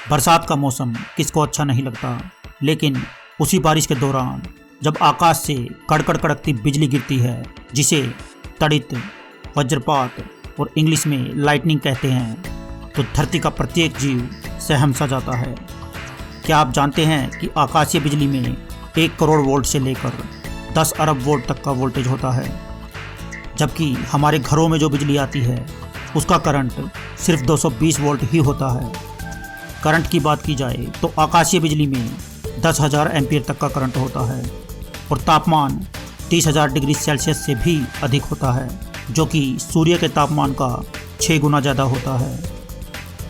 बरसात का मौसम किसको अच्छा नहीं लगता, लेकिन उसी बारिश के दौरान जब आकाश से कड़कड़ कड़कती बिजली गिरती है, जिसे तड़ित, वज्रपात और इंग्लिश में लाइटनिंग कहते हैं, तो धरती का प्रत्येक जीव सहम सा जाता है। क्या आप जानते हैं कि आकाशीय बिजली में 1 करोड़ वोल्ट से लेकर 10 अरब वोल्ट तक का वोल्टेज होता है, जबकि हमारे घरों में जो बिजली आती है उसका करंट सिर्फ 220 वोल्ट ही होता है। करंट की बात की जाए तो आकाशीय बिजली में 10,000 एम्पीयर तक का करंट होता है और तापमान 30,000 डिग्री सेल्सियस से भी अधिक होता है, जो कि सूर्य के तापमान का 6 गुना ज़्यादा होता है।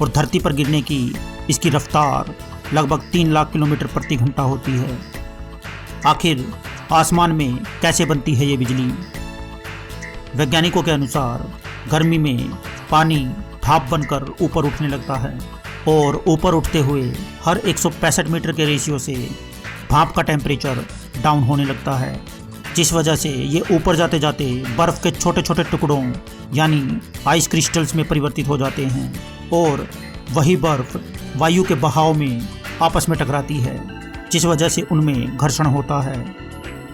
और धरती पर गिरने की इसकी रफ्तार लगभग 3 लाख किलोमीटर प्रति घंटा होती है। आखिर आसमान में कैसे बनती है ये बिजली? वैज्ञानिकों के अनुसार गर्मी में पानी भाप बनकर ऊपर उठने लगता है और ऊपर उठते हुए हर 165 मीटर के रेशियो से भाप का टेम्परेचर डाउन होने लगता है, जिस वजह से ये ऊपर जाते जाते बर्फ़ के छोटे छोटे टुकड़ों यानी आइस क्रिस्टल्स में परिवर्तित हो जाते हैं और वही बर्फ़ वायु के बहाव में आपस में टकराती है, जिस वजह से उनमें घर्षण होता है,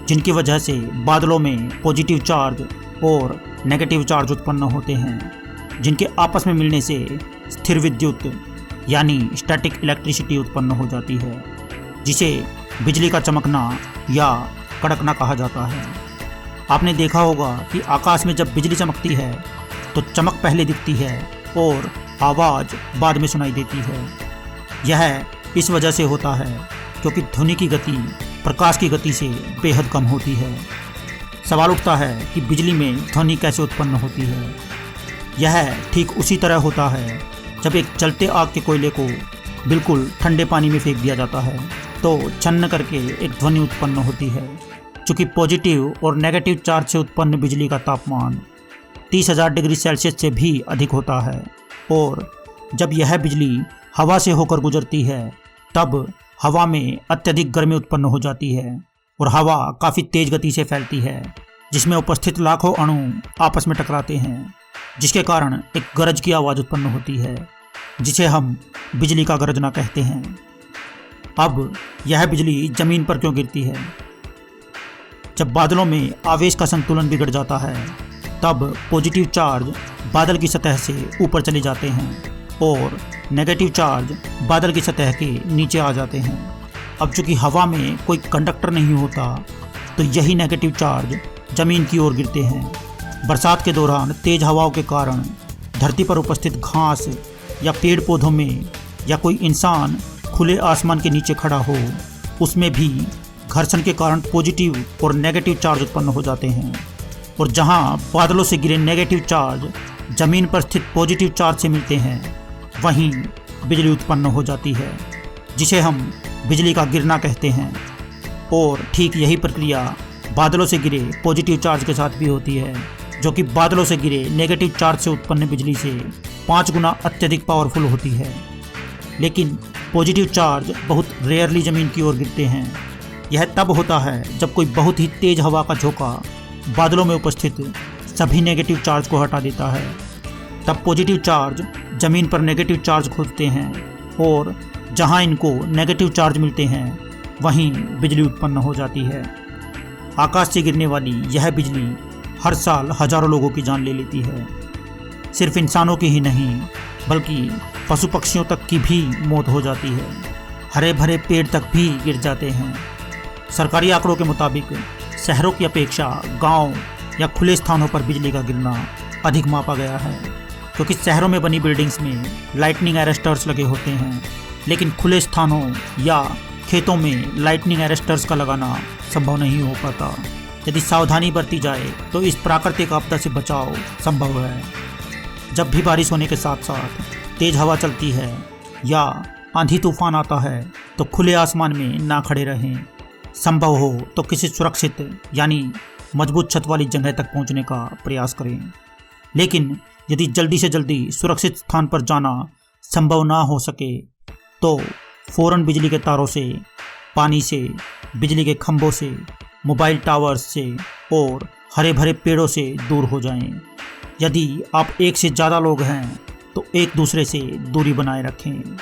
जिनकी वजह से बादलों में पॉजिटिव चार्ज और नेगेटिव चार्ज उत्पन्न होते हैं, जिनके आपस में मिलने से स्थिर विद्युत यानी स्टैटिक इलेक्ट्रिसिटी उत्पन्न हो जाती है, जिसे बिजली का चमकना या कड़कना कहा जाता है। आपने देखा होगा कि आकाश में जब बिजली चमकती है तो चमक पहले दिखती है और आवाज़ बाद में सुनाई देती है। यह इस वजह से होता है क्योंकि ध्वनि की गति प्रकाश की गति से बेहद कम होती है। सवाल उठता है कि बिजली में ध्वनि कैसे उत्पन्न होती है। यह ठीक उसी तरह होता है जब एक जलते आग के कोयले को बिल्कुल ठंडे पानी में फेंक दिया जाता है तो छन्न करके एक ध्वनि उत्पन्न होती है। चूँकि पॉजिटिव और नेगेटिव चार्ज से उत्पन्न बिजली का तापमान 30,000 डिग्री सेल्सियस से भी अधिक होता है और जब यह बिजली हवा से होकर गुजरती है तब हवा में अत्यधिक गर्मी उत्पन्न हो जाती है और हवा काफ़ी तेज़ गति से फैलती है, जिसमें उपस्थित लाखों अणु आपस में टकराते हैं, जिसके कारण एक गरज की आवाज़ उत्पन्न होती है, जिसे हम बिजली का गरजना कहते हैं। अब यह बिजली ज़मीन पर क्यों गिरती है? जब बादलों में आवेश का संतुलन बिगड़ जाता है तब पॉजिटिव चार्ज बादल की सतह से ऊपर चले जाते हैं और नेगेटिव चार्ज बादल की सतह के नीचे आ जाते हैं। अब चूँकि हवा में कोई कंडक्टर नहीं होता तो यही नेगेटिव चार्ज ज़मीन की ओर गिरते हैं। बरसात के दौरान तेज़ हवाओं के कारण धरती पर उपस्थित घास या पेड़ पौधों में या कोई इंसान खुले आसमान के नीचे खड़ा हो, उसमें भी घर्षण के कारण पॉजिटिव और नेगेटिव चार्ज उत्पन्न हो जाते हैं और जहां बादलों से गिरे नेगेटिव चार्ज ज़मीन पर स्थित पॉजिटिव चार्ज से मिलते हैं, वहीं बिजली उत्पन्न हो जाती है, जिसे हम बिजली का गिरना कहते हैं। और ठीक यही प्रक्रिया बादलों से गिरे पॉजिटिव चार्ज के साथ भी होती है, जो कि बादलों से गिरे नेगेटिव चार्ज से उत्पन्न बिजली से 5 गुना अत्यधिक पावरफुल होती है। लेकिन पॉजिटिव चार्ज बहुत रेयरली ज़मीन की ओर गिरते हैं। यह तब होता है जब कोई बहुत ही तेज़ हवा का झोंका बादलों में उपस्थित सभी नेगेटिव चार्ज को हटा देता है। तब पॉजिटिव चार्ज ज़मीन पर नेगेटिव चार्ज खोदते हैं और जहां इनको नेगेटिव चार्ज मिलते हैं वहीं बिजली उत्पन्न हो जाती है। आकाश से गिरने वाली यह बिजली हर साल हजारों लोगों की जान ले लेती है। सिर्फ इंसानों की ही नहीं बल्कि पशु पक्षियों तक की भी मौत हो जाती है। हरे भरे पेड़ तक भी गिर जाते हैं। सरकारी आंकड़ों के मुताबिक शहरों की अपेक्षा गांव या खुले स्थानों पर बिजली का गिरना अधिक मापा गया है, क्योंकि शहरों में बनी बिल्डिंग्स में लाइटनिंग अरेस्टर्स लगे होते हैं, लेकिन खुले स्थानों या खेतों में लाइटनिंग अरेस्टर्स का लगाना संभव नहीं हो पाता। यदि सावधानी बरती जाए तो इस प्राकृतिक आपदा से बचाव संभव है। जब भी बारिश होने के साथ साथ तेज़ हवा चलती है या आंधी तूफान आता है तो खुले आसमान में ना खड़े रहें। संभव हो तो किसी सुरक्षित यानी मजबूत छत वाली जगह तक पहुंचने का प्रयास करें। लेकिन यदि जल्दी से जल्दी सुरक्षित स्थान पर जाना संभव ना हो सके तो फ़ौरन बिजली के तारों से, पानी से, बिजली के खंभों से, मोबाइल टावर्स से और हरे भरे पेड़ों से दूर हो जाएं। यदि आप एक से ज़्यादा लोग हैं तो एक दूसरे से दूरी बनाए रखें।